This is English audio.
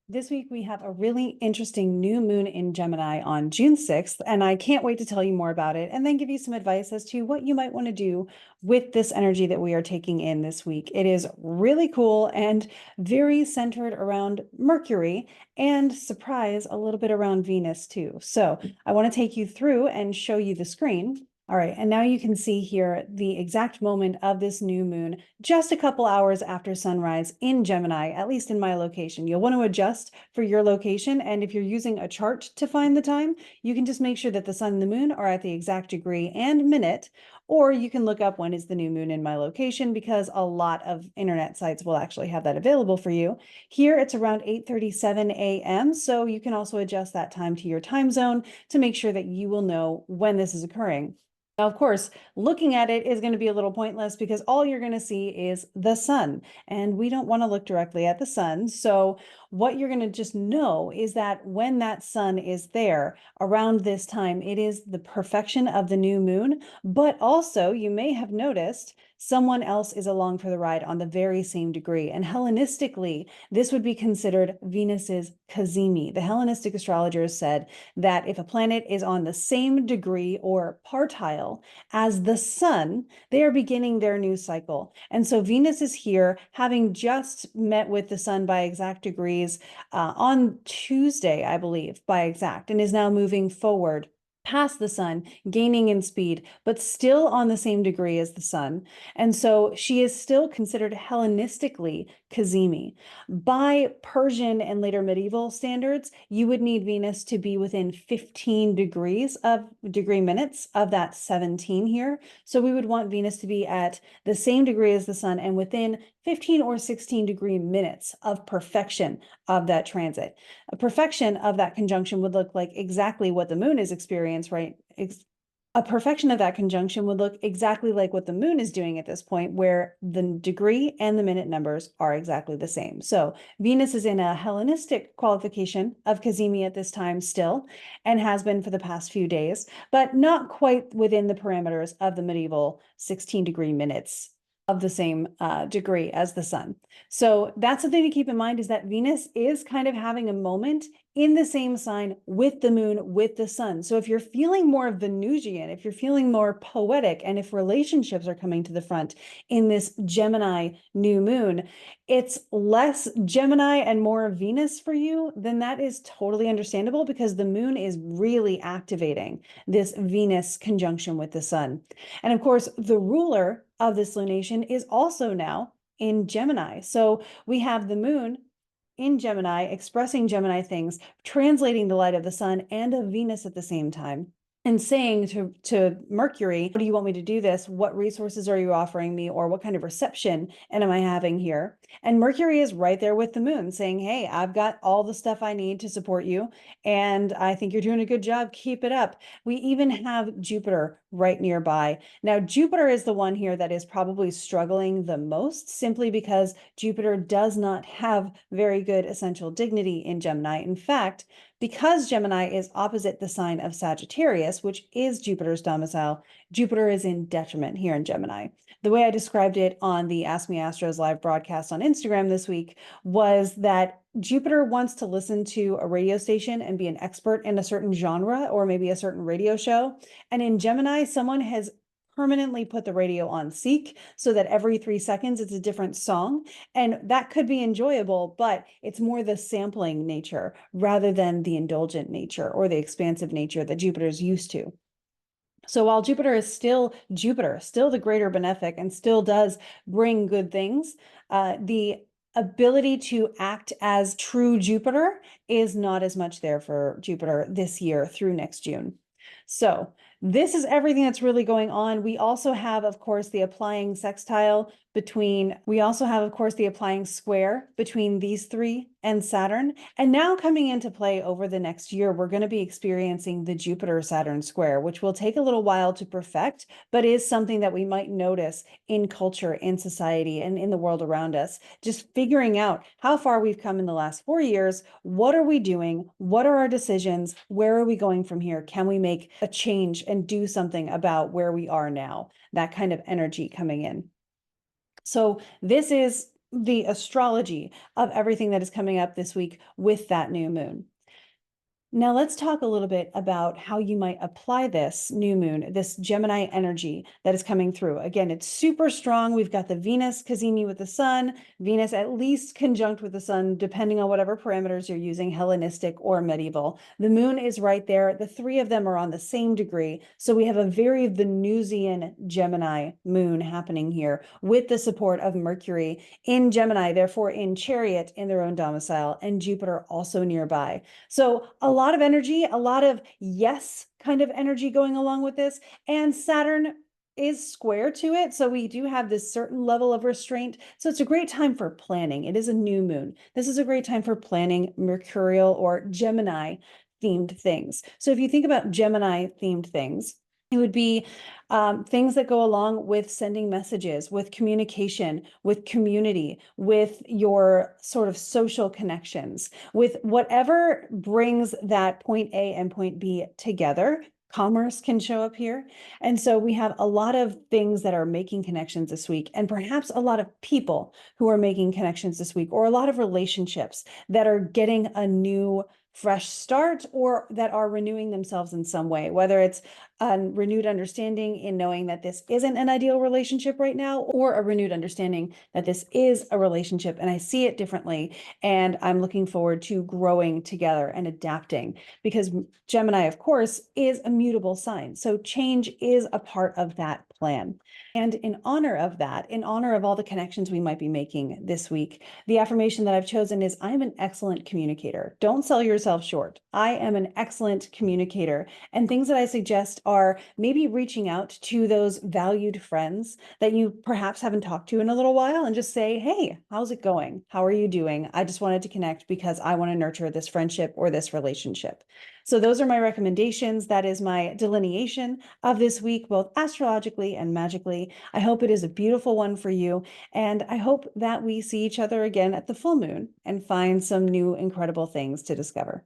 This week, we have a really interesting new moon in Gemini on June 6th, and I can't wait to tell you more about it and then give you some advice as to what you might want to do with this energy that we are taking in this week. It is really cool and very centered around Mercury and, surprise, a little bit around Venus too. So I want to take you through and show you the screen. All right, and now you can see here the exact moment of this new moon, just a couple hours after sunrise in Gemini, at least in my location. You'll want to adjust for your location, and if you're using a chart to find the time, you can just make sure that the sun and the moon are at the exact degree and minute, or you can look up when is the new moon in my location, because a lot of internet sites will actually have that available for you. Here, it's around 8:37 a.m., so you can also adjust that time to your time zone to make sure that you will know when this is occurring. Now, of course, looking at it is going to be a little pointless because all you're going to see is the sun, and we don't want to look directly at the sun. So what you're going to just know is that when that sun is there around this time, it is the perfection of the new moon, but also you may have noticed someone else is along for the ride on the very same degree. And Hellenistically, this would be considered Venus's cazimi. The Hellenistic astrologers said that if a planet is on the same degree or partile as the sun, they are beginning their new cycle. And so Venus is here, having just met with the sun by exact degrees on Tuesday, I believe, by exact, and is now moving forward past the sun, gaining in speed, but still on the same degree as the sun. And so she is still considered Hellenistically cazimi. By Persian and later medieval standards, you would need Venus to be within 15 degrees of degree minutes of that 17 here. So we would want Venus to be at the same degree as the sun and within 15 or 16 degree minutes of perfection of that transit. A perfection of that conjunction would look like exactly what the moon is experiencing, right? A perfection of that conjunction would look exactly like what the moon is doing at this point, where the degree and the minute numbers are exactly the same. So Venus is in a Hellenistic qualification of cazimi at this time still, and has been for the past few days, but not quite within the parameters of the medieval 16 degree minutes of the same degree as the sun. So that's something to keep in mind, is that Venus is kind of having a moment in the same sign with the moon, with the sun. So if you're feeling more Venusian, if you're feeling more poetic, and if relationships are coming to the front in this Gemini new moon, it's less Gemini and more Venus for you, then that is totally understandable, because the moon is really activating this Venus conjunction with the sun. And of course, the ruler of this lunation is also now in Gemini. So we have the moon in Gemini expressing Gemini things, translating the light of the sun and of Venus at the same time, and saying to Mercury, how do you want me to do this? What resources are you offering me? Or what kind of reception am I having here? And Mercury is right there with the moon saying, hey, I've got all the stuff I need to support you, and I think you're doing a good job. Keep it up. We even have Jupiter right nearby. Now, Jupiter is the one here that is probably struggling the most, simply because Jupiter does not have very good essential dignity in Gemini. In fact, because Gemini is opposite the sign of Sagittarius, which is Jupiter's domicile, Jupiter is in detriment here in Gemini. The way I described it on the Ask Me Astros live broadcast on Instagram this week was that Jupiter wants to listen to a radio station and be an expert in a certain genre or maybe a certain radio show. And in Gemini, someone has permanently put the radio on seek so that every 3 seconds it's a different song. And that could be enjoyable, but it's more the sampling nature rather than the indulgent nature or the expansive nature that Jupiter's used to. So while Jupiter is still Jupiter, still the greater benefic, and still does bring good things, the ability to act as true Jupiter is not as much there for Jupiter this year through next June. So this is everything that's really going on. We also have, of course, the applying sextile between, we also have, of course, the applying square between these three and Saturn. And now coming into play over the next year, we're going to be experiencing the Jupiter-Saturn square, which will take a little while to perfect, but is something that we might notice in culture, in society, and in the world around us. Just figuring out how far we've come in the last 4 years. What are we doing? What are our decisions? Where are we going from here? Can we make a change and do something about where we are now? That kind of energy coming in. So this is the astrology of everything that is coming up this week with that new moon. Now let's talk a little bit about how you might apply this new moon, this Gemini energy that is coming through. Again, it's super strong. We've got the Venus cazimi with the sun, Venus at least conjunct with the sun, depending on whatever parameters you're using, Hellenistic or medieval. The moon is right there. The three of them are on the same degree. So we have a very Venusian Gemini moon happening here with the support of Mercury in Gemini, therefore in Chariot in their own domicile, and Jupiter also nearby. So a lot of energy, a lot of yes kind of energy going along with this. And Saturn is square to it. So we do have this certain level of restraint. So it's a great time for planning. It is a new moon. This is a great time for planning Mercurial or Gemini themed things. So if you think about Gemini themed things, it would be things that go along with sending messages, with communication, with community, with your sort of social connections, with whatever brings that point A and point B together. Commerce can show up here. And so we have a lot of things that are making connections this week, and perhaps a lot of people who are making connections this week, or a lot of relationships that are getting a new fresh start or that are renewing themselves in some way, whether it's a renewed understanding in knowing that this isn't an ideal relationship right now, or a renewed understanding that this is a relationship and I see it differently. And I'm looking forward to growing together and adapting, because Gemini, of course, is a mutable sign. So change is a part of that plan. And in honor of that, in honor of all the connections we might be making this week, the affirmation that I've chosen is I'm an excellent communicator. Don't sell yourself short. I am an excellent communicator. And things that I suggest are maybe reaching out to those valued friends that you perhaps haven't talked to in a little while and just say, hey, how's it going? How are you doing? I just wanted to connect because I want to nurture this friendship or this relationship. So those are my recommendations. That is my delineation of this week, both astrologically and magically. I hope it is a beautiful one for you. And I hope that we see each other again at the full moon and find some new incredible things to discover.